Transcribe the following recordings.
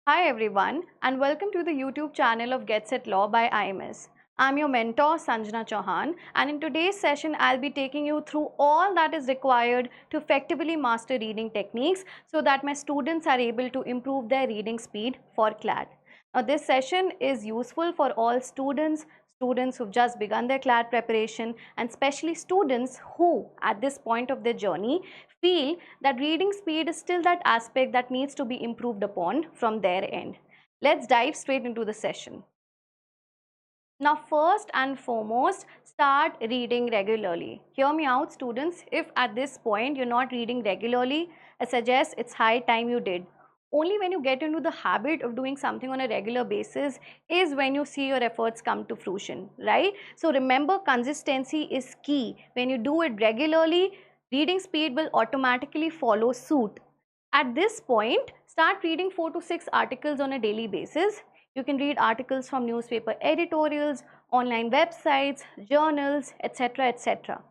Hi everyone and welcome to the YouTube channel of Get Set Law by IMS. I'm your mentor Sanjana Chauhan and in today's session I'll be taking you through all that is required to effectively master reading techniques so that my students are able to improve their reading speed for CLAT. Now this session is useful for all students who've just begun their CLAT preparation and especially students who at this point of their journey feel that reading speed is still that aspect that needs to be improved upon from their end. Let's dive straight into the session. Now first and foremost, start reading regularly. Hear me out students, if at this point you're not reading regularly, I suggest it's high time you did. Only when you get into the habit of doing something on a regular basis is when you see your efforts come to fruition, right? So remember, consistency is key. When you do it regularly, reading speed will automatically follow suit. At this point, start reading 4 to 6 articles on a daily basis. You can read articles from newspaper editorials, online websites, journals, etc. etc.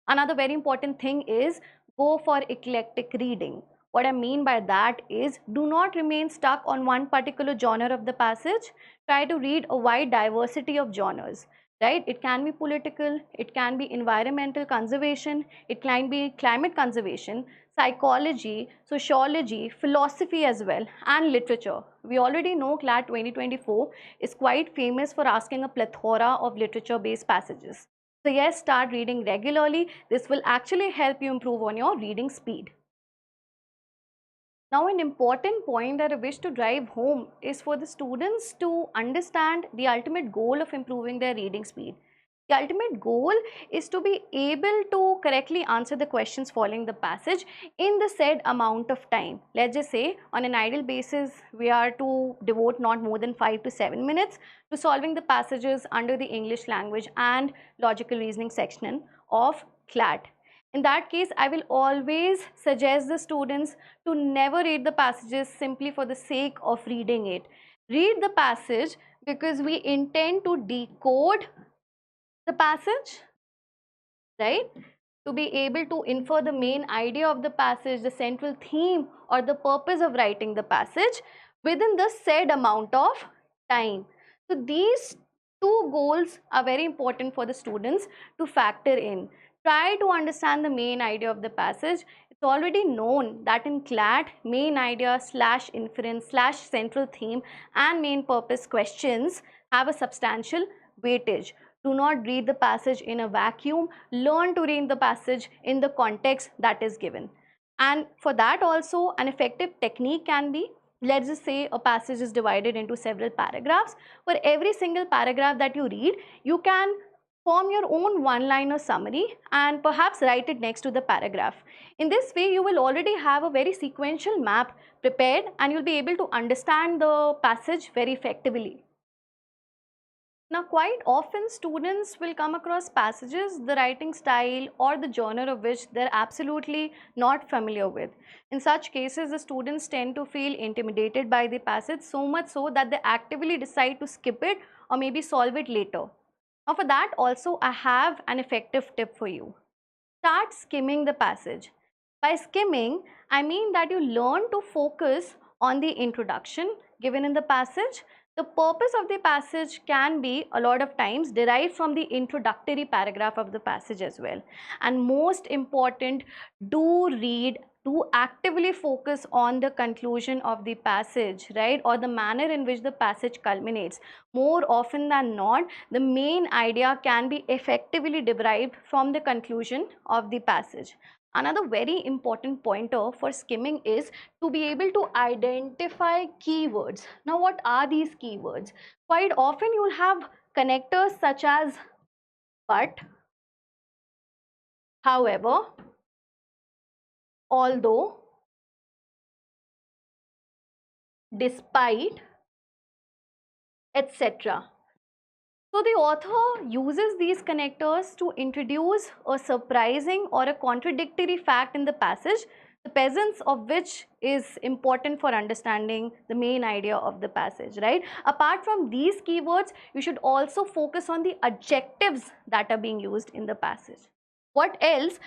Another very important thing is go for eclectic reading. What I mean by that is do not remain stuck on one particular genre of the passage. Try to read a wide diversity of genres, right? It can be political, it can be environmental conservation, it can be climate conservation, psychology, sociology, philosophy as well, and literature. We already know CLAT 2024 is quite famous for asking a plethora of literature-based passages. So yes, start reading regularly. This will actually help you improve on your reading speed. Now, an important point that I wish to drive home is for the students to understand the ultimate goal of improving their reading speed. The ultimate goal is to be able to correctly answer the questions following the passage in the said amount of time. Let's just say on an ideal basis, we are to devote not more than 5 to 7 minutes to solving the passages under the English language and logical reasoning section of CLAT. In that case, I will always suggest the students to never read the passages simply for the sake of reading it. Read the passage because we intend to decode the passage, right? To be able to infer the main idea of the passage, the central theme or the purpose of writing the passage within the said amount of time. So these two goals are very important for the students to factor in. Try to understand the main idea of the passage. It's already known that in CLAT, main idea / inference / central theme and main purpose questions have a substantial weightage. Do not read the passage in a vacuum. Learn to read the passage in the context that is given. And for that also, an effective technique can be, let's just say a passage is divided into several paragraphs. For every single paragraph that you read, you can form your own one-liner summary and perhaps write it next to the paragraph. In this way, you will already have a very sequential map prepared and you'll be able to understand the passage very effectively. Now, quite often students will come across passages, the writing style or the genre of which they're absolutely not familiar with. In such cases, the students tend to feel intimidated by the passage, so much so that they actively decide to skip it or maybe solve it later. Now, for that also, I have an effective tip for you. Start skimming the passage. By skimming, I mean that you learn to focus on the introduction given in the passage. The purpose of the passage can be a lot of times derived from the introductory paragraph of the passage as well. And most important, do actively focus on the conclusion of the passage, right, or the manner in which the passage culminates. More often than not, the main idea can be effectively derived from the conclusion of the passage. Another very important pointer for skimming is to be able to identify keywords. Now, what are these keywords? Quite often you'll have connectors such as but, however, although, despite, etc. So the author uses these connectors to introduce a surprising or a contradictory fact in the passage, the presence of which is important for understanding the main idea of the passage, right? Apart from these keywords, you should also focus on the adjectives that are being used in the passage. What else?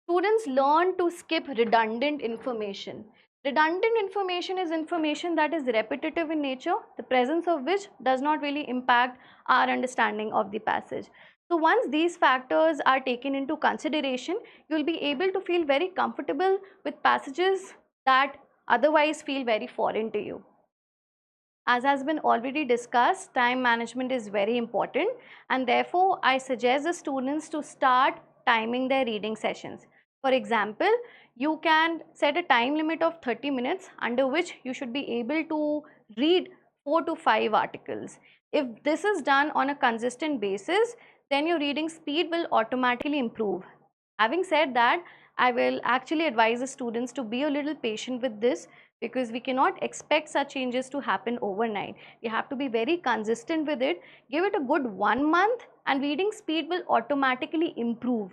Students learn to skip redundant information. Redundant information is information that is repetitive in nature, the presence of which does not really impact our understanding of the passage. So once these factors are taken into consideration, you will be able to feel very comfortable with passages that otherwise feel very foreign to you. As has been already discussed, time management is very important, and therefore I suggest the students to start timing their reading sessions. For example, you can set a time limit of 30 minutes under which you should be able to read 4 to 5 articles. If this is done on a consistent basis, then your reading speed will automatically improve. Having said that, I will actually advise the students to be a little patient with this, because we cannot expect such changes to happen overnight. You have to be very consistent with it. Give it a good 1 month and reading speed will automatically improve.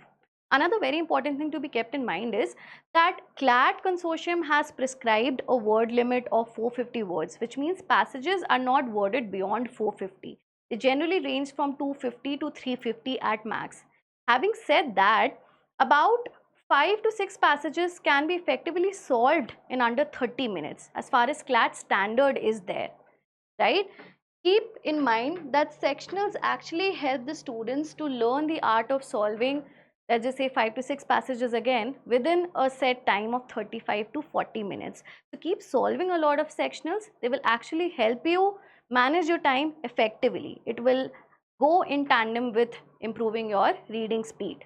Another very important thing to be kept in mind is that CLAT consortium has prescribed a word limit of 450 words, which means passages are not worded beyond 450. They generally range from 250 to 350 at max. Having said that, about 5 to 6 passages can be effectively solved in under 30 minutes as far as CLAT standard is there, right? Keep in mind that sectionals actually help the students to learn the art of solving, let's just say 5 to 6 passages again within a set time of 35 to 40 minutes. So keep solving a lot of sectionals. They will actually help you manage your time effectively. It will go in tandem with improving your reading speed.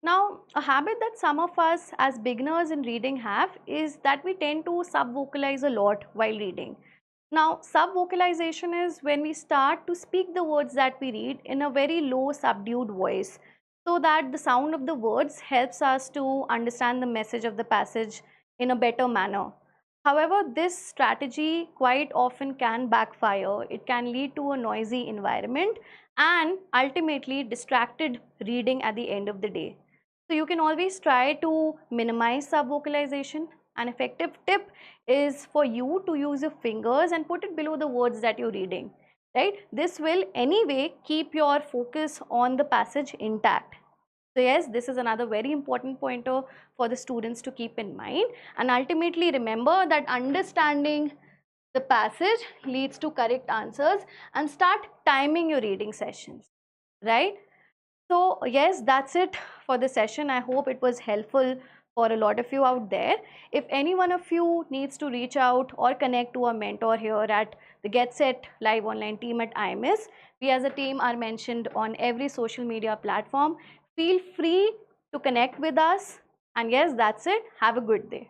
Now, a habit that some of us as beginners in reading have is that we tend to sub-vocalize a lot while reading. Now, sub-vocalization is when we start to speak the words that we read in a very low, subdued voice, so that the sound of the words helps us to understand the message of the passage in a better manner. However, this strategy quite often can backfire. It can lead to a noisy environment and ultimately distracted reading at the end of the day. So you can always try to minimize sub-vocalization. An effective tip is for you to use your fingers and put it below the words that you're reading, right? This will anyway keep your focus on the passage intact. So yes, this is another very important pointer for the students to keep in mind, and ultimately remember that understanding the passage leads to correct answers, and start timing your reading sessions, right? So yes, that's it for the session. I hope it was helpful for a lot of you out there. If any one of you needs to reach out or connect to a mentor here at the Get Set Live Online team at IMS, we as a team are mentioned on every social media platform. Feel free to connect with us. And yes, that's it. Have a good day.